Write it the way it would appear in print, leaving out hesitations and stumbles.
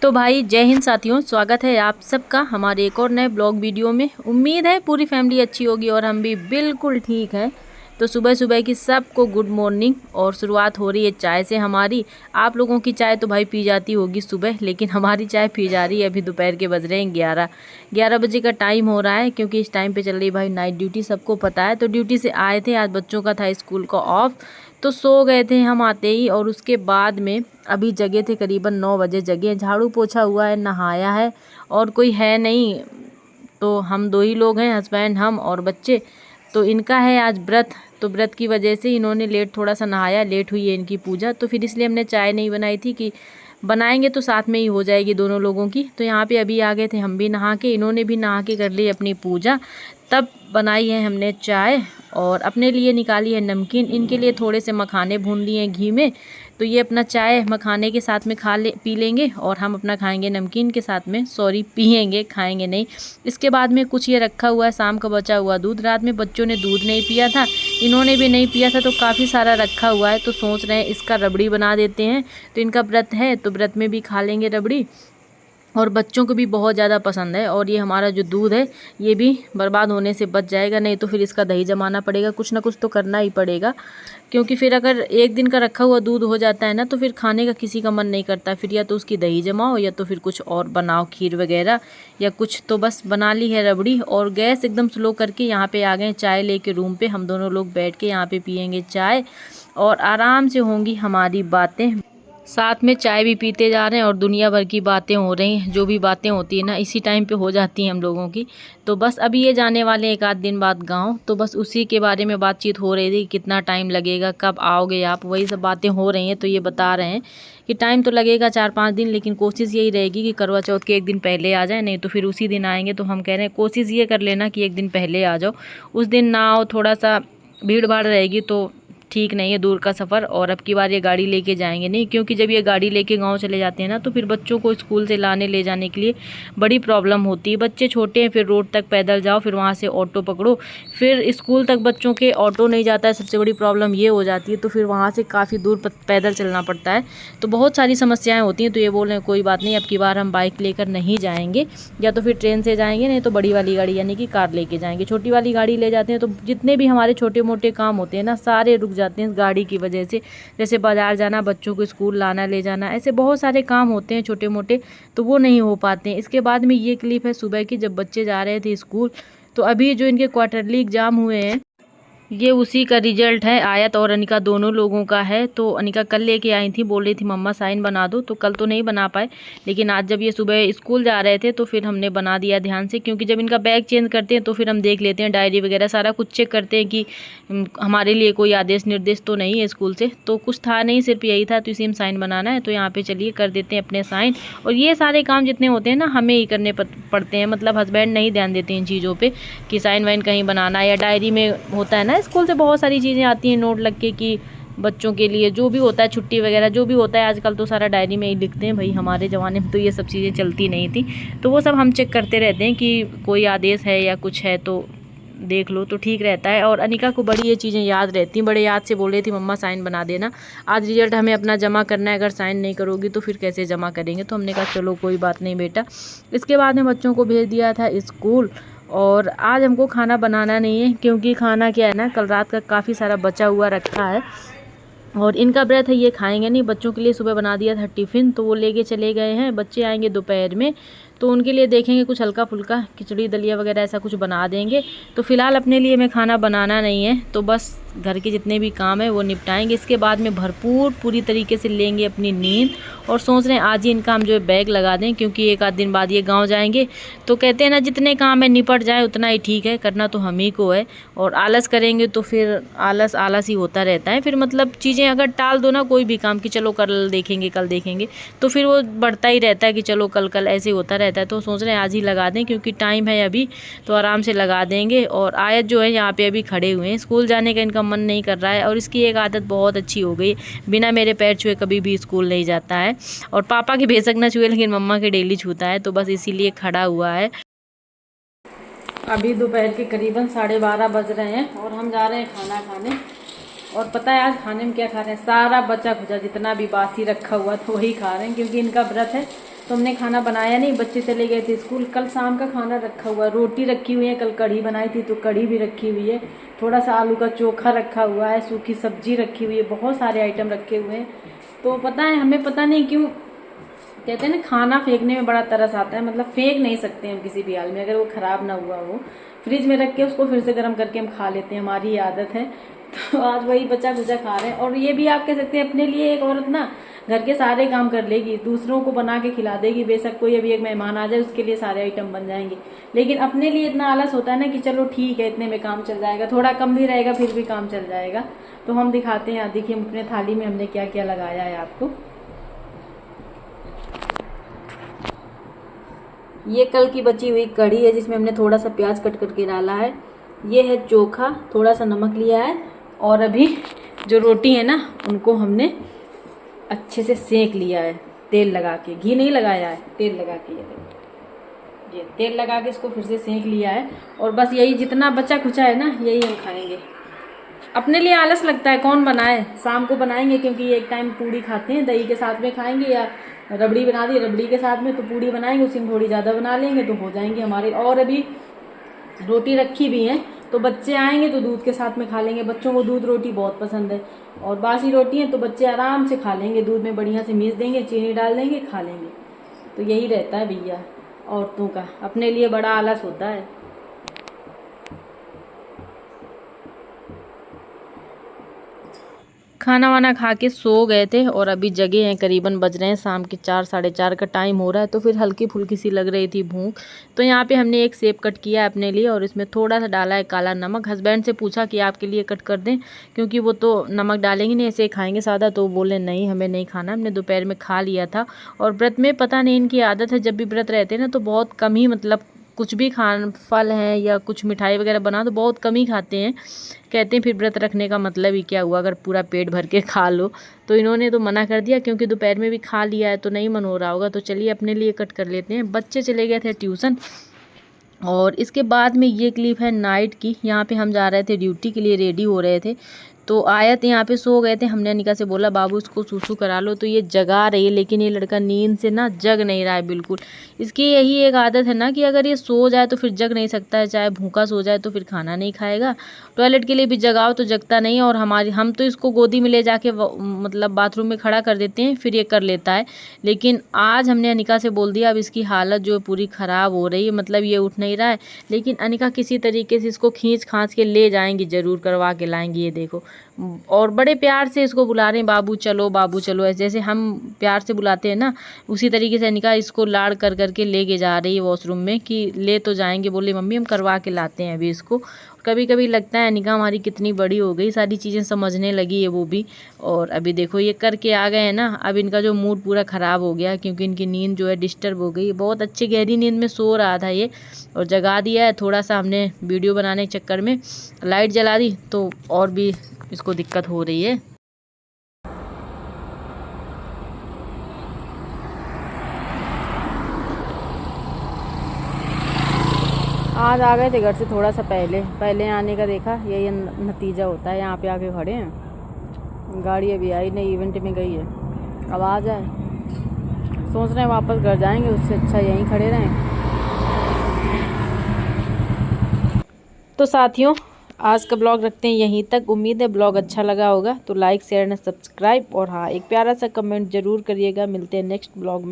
तो भाई जय हिंद साथियों, स्वागत है आप सबका हमारे एक और नए ब्लॉग वीडियो में। उम्मीद है पूरी फैमिली अच्छी होगी और हम भी बिल्कुल ठीक हैं। तो सुबह सुबह की सबको गुड मॉर्निंग और शुरुआत हो रही है चाय से हमारी। आप लोगों की चाय तो भाई पी जाती होगी सुबह, लेकिन हमारी चाय पी जा रही है। अभी दोपहर के बज रहे हैं 11 बजे का टाइम हो रहा है, क्योंकि इस टाइम पे चल रही भाई नाइट ड्यूटी, सबको पता है। तो ड्यूटी से आए थे, आज बच्चों का था स्कूल का ऑफ, तो सो गए थे हम आते ही। और उसके बाद में अभी जगे थे, करीबन 9 बजे जगे, झाड़ू पोछा हुआ है, नहाया है और कोई है नहीं। तो हम दो ही लोग हैं, हस्बैंड, हम और बच्चे। तो इनका है आज व्रत, तो व्रत की वजह से इन्होंने लेट थोड़ा सा नहाया, लेट हुई है इनकी पूजा। तो फिर इसलिए हमने चाय नहीं बनाई थी कि बनाएंगे तो साथ में ही हो जाएगी दोनों लोगों की। तो यहाँ पे अभी आ गए थे हम भी नहा के, इन्होंने भी नहा के कर ली अपनी पूजा। तब बनाई है हमने चाय और अपने लिए निकाली है नमकीन। इनके लिए थोड़े से मखाने भून लिए हैं घी में, तो ये अपना चाय मखाने के साथ में पी लेंगे और हम अपना खाएंगे नमकीन के साथ में। सॉरी, पिएंगे, खाएंगे नहीं। इसके बाद में कुछ ये रखा हुआ है शाम का बचा हुआ दूध। रात में बच्चों ने दूध नहीं पिया था, इन्होंने भी नहीं पिया था, तो काफ़ी सारा रखा हुआ है। तो सोच रहे हैं इसका रबड़ी बना देते हैं। तो इनका व्रत है तो व्रत में भी खा लेंगे रबड़ी, और बच्चों को भी बहुत ज़्यादा पसंद है। और ये हमारा जो दूध है ये भी बर्बाद होने से बच जाएगा, नहीं तो फिर इसका दही जमाना पड़ेगा। कुछ ना कुछ तो करना ही पड़ेगा, क्योंकि फिर अगर एक दिन का रखा हुआ दूध हो जाता है ना, तो फिर खाने का किसी का मन नहीं करता। फिर या तो उसकी दही जमाओ या तो फिर कुछ और बनाओ, खीर वगैरह या कुछ। तो बस बना ली है रबड़ी और गैस एकदम स्लो करके यहाँ पे आ गए चाय लेके रूम पे। हम दोनों लोग बैठ के यहाँ पे पियेंगे चाय और आराम से होंगी हमारी बातें। साथ में चाय भी पीते जा रहे हैं और दुनिया भर की बातें हो रही हैं। जो भी बातें होती है ना, इसी टाइम पे हो जाती हैं हम लोगों की। तो बस अभी ये जाने वाले एक आध दिन बाद गांव, तो बस उसी के बारे में बातचीत हो रही थी। कितना टाइम लगेगा, कब आओगे आप, वही सब बातें हो रही हैं। तो ये बता रहे हैं कि टाइम तो लगेगा 4-5 दिन, लेकिन कोशिश यही रहेगी कि करवा चौथ के एक दिन पहले आ जाए, नहीं तो फिर उसी दिन आएंगे। तो हम कह रहे हैं कोशिश ये कर लेना कि एक दिन पहले आ जाओ, उस दिन ना आओ, थोड़ा सा भीड़ भाड़ रहेगी तो ठीक नहीं है, दूर का सफ़र। और अब की बार ये गाड़ी लेके जाएंगे नहीं, क्योंकि जब ये गाड़ी लेके गांव चले जाते हैं ना, तो फिर बच्चों को स्कूल से लाने ले जाने के लिए बड़ी प्रॉब्लम होती है। बच्चे छोटे हैं, फिर रोड तक पैदल जाओ, फिर वहाँ से ऑटो पकड़ो, फिर स्कूल तक बच्चों के ऑटो नहीं जाता है। सबसे बड़ी प्रॉब्लम ये हो जाती है। तो फिर वहाँ से काफ़ी दूर पैदल चलना पड़ता है, तो बहुत सारी समस्याएँ होती हैं। तो ये बोल रहे हैं कोई बात नहीं, अब की बार हम बाइक लेकर नहीं जाएंगे, या तो फिर ट्रेन से जाएंगे, नहीं तो बड़ी वाली गाड़ी यानी कि कार लेके जाएंगे। छोटी वाली गाड़ी ले जाते हैं तो जितने भी हमारे छोटे मोटे काम होते हैं ना, सारे रुक जाते हैं इस गाड़ी की वजह से। जैसे बाज़ार जाना, बच्चों को स्कूल लाना ले जाना, ऐसे बहुत सारे काम होते हैं छोटे मोटे, तो वो नहीं हो पाते हैं। इसके बाद में ये क्लिप है सुबह की, जब बच्चे जा रहे थे स्कूल। तो अभी जो इनके क्वार्टरली एग्ज़ाम हुए हैं, ये उसी का रिजल्ट है। आयत और अनिका दोनों लोगों का है। तो अनिका कल लेके आई थी, बोल रही थी मम्मा साइन बना दो, तो कल तो नहीं बना पाए, लेकिन आज जब ये सुबह स्कूल जा रहे थे तो फिर हमने बना दिया ध्यान से। क्योंकि जब इनका बैग चेंज करते हैं तो फिर हम देख लेते हैं, डायरी वगैरह सारा कुछ चेक करते हैं कि हमारे लिए कोई आदेश निर्देश तो नहीं है स्कूल से। तो कुछ था नहीं, सिर्फ यही था, तो इसी में साइन बनाना है। तो यहाँ पे चलिए कर देते हैं अपने साइन। और ये सारे काम जितने होते हैं ना, हमें ही करने पड़ते हैं। मतलब हस्बैंड नहीं ध्यान देते हैं इन चीज़ों पर कि साइन वाइन कहीं बनाना, या डायरी में होता है ना, स्कूल से बहुत सारी चीज़ें आती हैं नोट लग के कि बच्चों के लिए जो भी होता है, छुट्टी वगैरह जो भी होता है, आजकल तो सारा डायरी में ही लिखते हैं। भाई हमारे ज़माने में तो ये सब चीज़ें चलती नहीं थी, तो वो सब हम चेक करते रहते हैं कि कोई आदेश है या कुछ है तो देख लो, तो ठीक रहता है। और अनिका को बड़ी ये चीज़ें याद रहती हैं, बड़े याद से बोल रही थी मम्मा साइन बना देना, आज रिजल्ट हमें अपना जमा करना है, अगर साइन नहीं करोगी तो फिर कैसे जमा करेंगे। तो हमने कहा चलो कोई बात नहीं बेटा। इसके बाद में बच्चों को भेज दिया था स्कूल। और आज हमको खाना बनाना नहीं है, क्योंकि खाना क्या है ना, कल रात का काफ़ी सारा बचा हुआ रखा है और इनका व्रत है, ये खाएंगे नहीं। बच्चों के लिए सुबह बना दिया था टिफ़िन, तो वो लेके चले गए हैं। बच्चे आएंगे दोपहर में, तो उनके लिए देखेंगे कुछ हल्का फुल्का, खिचड़ी दलिया वगैरह ऐसा कुछ बना देंगे। तो फ़िलहाल अपने लिए मैं खाना बनाना नहीं है, तो बस घर के जितने भी काम है वो निपटाएंगे। इसके बाद में भरपूर पूरी तरीके से लेंगे अपनी नींद। और सोच रहे हैं आज ही इनका हम जो है बैग लगा दें, क्योंकि एक आध दिन बाद ये गांव जाएंगे। तो कहते हैं ना, जितने काम है निपट जाए उतना ही ठीक है, करना तो हम ही को है। और आलस करेंगे तो फिर आलस आलस ही होता रहता है। फिर मतलब चीज़ें अगर टाल दो ना, कोई भी काम कि चलो कल देखेंगे कल देखेंगे, तो फिर वो बढ़ता ही रहता है कि चलो कल कल ऐसे होता रहता है। तो सोच रहे हैं आज ही लगा दें, क्योंकि टाइम है अभी, तो आराम से लगा देंगे। और आयत जो है यहाँ पे अभी खड़े हुए हैं, स्कूल जाने का इनका मन नहीं कर रहा है। और इसकी एक आदत बहुत अच्छी हो गई, बिना मेरे पैर छुए कभी भी स्कूल नहीं जाता है। और पापा के बेशक ना छुए, लेकिन मम्मा के डेली छूता है, तो बस इसीलिए खड़ा हुआ है। अभी दोपहर के करीबन 12:30 बज रहे हैं और हम जा रहे हैं खाना खाने। और पता है आज खाने में क्या खा रहे हैं, सारा बचा खुचा जितना भी बासी रखा हुआ था वही खा रहे हैं, क्योंकि इनका व्रत है। तो हमने खाना बनाया नहीं, बच्चे चले गए थे स्कूल। कल शाम का खाना रखा हुआ, रोटी रखी हुई है, कल कढ़ी बनाई थी तो कढ़ी भी रखी हुई है, थोड़ा सा आलू का चोखा रखा हुआ है, सूखी सब्जी रखी हुई है, बहुत सारे आइटम रखे हुए हैं। तो पता है हमें, पता नहीं क्यों कहते हैं ना, खाना फेंकने में बड़ा तरस आता है। मतलब फेंक नहीं सकते हम किसी भी हाल में, अगर वो खराब ना हुआ हो, फ्रिज में रख के उसको फिर से गर्म करके हम खा लेते हैं, हमारी ये आदत है। तो आज वही बचा खुचा खा रहे हैं। और ये भी आप कह सकते हैं, अपने लिए एक औरत ना घर के सारे काम कर लेगी, दूसरों को बना के खिला देगी, बेशक कोई अभी एक मेहमान आ जाए उसके लिए सारे आइटम बन जाएंगे, लेकिन अपने लिए इतना आलस होता है ना कि चलो ठीक है, इतने में काम चल जाएगा, थोड़ा कम भी रहेगा फिर भी काम चल जाएगा। तो हम दिखाते हैं, देखिए अपने थाली में हमने क्या क्या लगाया है आपको। ये कल की बची हुई कढ़ी है, जिसमें हमने थोड़ा सा प्याज कट करके डाला है। ये है चोखा, थोड़ा सा नमक लिया है, और अभी जो रोटी है ना उनको हमने अच्छे से सेक लिया है तेल लगा के, घी नहीं लगाया है, तेल लगा के। ये तेल लगा के इसको फिर से सेक लिया है। और बस यही जितना बचा खुचा है ना, यही हम खाएंगे। अपने लिए आलस लगता है, कौन बनाए, शाम को बनाएंगे, क्योंकि एक टाइम पूड़ी खाते हैं, दही के साथ में खाएंगे, या रबड़ी बना दी रबड़ी के साथ में, तो पूड़ी बनाएंगे, उसी में थोड़ी ज़्यादा बना लेंगे तो हो जाएंगे हमारे। और अभी रोटी रखी भी है, तो बच्चे आएंगे तो दूध के साथ में खा लेंगे, बच्चों को दूध रोटी बहुत पसंद है। और बासी रोटी है तो बच्चे आराम से खा लेंगे, दूध में बढ़िया से मीस देंगे, चीनी डाल देंगे, खा लेंगे। तो यही रहता है भैया औरतों का, अपने लिए बड़ा आलस होता है। खाना वाना खा के सो गए थे और अभी जगे हैं, करीबन बज रहे हैं शाम के 4 साढ़े 4 का टाइम हो रहा है। तो फिर हल्की फुल्की सी लग रही थी भूख, तो यहाँ पे हमने एक सेब कट किया है अपने लिए, और इसमें थोड़ा सा डाला है काला नमक। हस्बैंड से पूछा कि आपके लिए कट कर दें, क्योंकि वो तो नमक डालेंगे नहीं, ऐसे खाएंगे सादा, तो बोले नहीं हमें नहीं खाना, हमने दोपहर में खा लिया था। और व्रत में पता नहीं इनकी आदत है, जब भी व्रत रहते हैं ना तो बहुत कम ही, मतलब कुछ भी फल हैं या कुछ मिठाई वगैरह बना तो बहुत कम ही खाते हैं। कहते हैं फिर व्रत रखने का मतलब ही क्या हुआ, अगर पूरा पेट भर के खा लो। तो इन्होंने तो मना कर दिया, क्योंकि दोपहर में भी खा लिया है तो नहीं मन हो रहा होगा। तो चलिए अपने लिए कट कर लेते हैं। बच्चे चले गए थे ट्यूशन, और इसके बाद में ये क्लिप है नाइट की। यहाँ पे हम जा रहे थे ड्यूटी के लिए, रेडी हो रहे थे, तो आयत यहाँ पे सो गए थे। हमने अनिका से बोला बाबू इसको सूसू करा लो, तो ये जगा रही है, लेकिन ये लड़का नींद से ना जग नहीं रहा है बिल्कुल। इसकी यही एक आदत है ना कि अगर ये सो जाए तो फिर जग नहीं सकता है, चाहे भूखा सो जाए तो फिर खाना नहीं खाएगा। टॉयलेट के लिए भी जगाओ तो जगता नहीं है। और हम तो इसको गोदी में ले जाके मतलब बाथरूम में खड़ा कर देते हैं, फिर ये कर लेता है। लेकिन आज हमने अनिका से बोल दिया, अब इसकी हालत जो है पूरी ख़राब हो रही है, मतलब ये उठ नहीं रहा है। लेकिन अनिका किसी तरीके से इसको खींच खांच के ले जाएंगी, ज़रूर करवा के लाएंगी। ये देखो, और बड़े प्यार से इसको बुला रहे हैं, बाबू चलो, ऐसे जैसे हम प्यार से बुलाते हैं ना, उसी तरीके से अनिका इसको लाड़ कर करके लेके जा रही है वॉशरूम में, कि ले तो जाएंगे, बोले मम्मी हम करवा के लाते हैं अभी इसको। कभी कभी लगता है अनिका हमारी कितनी बड़ी हो गई, सारी चीज़ें समझने लगी है वो भी। और अभी देखो ये करके आ गए हैं ना, अब इनका जो मूड पूरा ख़राब हो गया, क्योंकि इनकी नींद जो है डिस्टर्ब हो गई। बहुत अच्छी गहरी नींद में सो रहा था ये, और जगा दिया है। थोड़ा सा हमने वीडियो बनाने के चक्कर में लाइट जला दी, तो और भी इसको दिक्कत हो रही है। आज आ गए थे घर से थोड़ा सा पहले आने का देखा, यही नतीजा होता है। यहाँ पे आके खड़े हैं, गाड़ी अभी आई नहीं, इवेंट में गई है, अब आ जाए। सोच रहे हैं वापस घर जाएंगे, उससे अच्छा यहीं खड़े रहें। तो साथियों आज का ब्लॉग रखते हैं यहीं तक। उम्मीद है ब्लॉग अच्छा लगा होगा, तो लाइक शेयर एंड सब्सक्राइब, और हाँ एक प्यारा सा कमेंट ज़रूर करिएगा। मिलते हैं नेक्स्ट ब्लॉग में।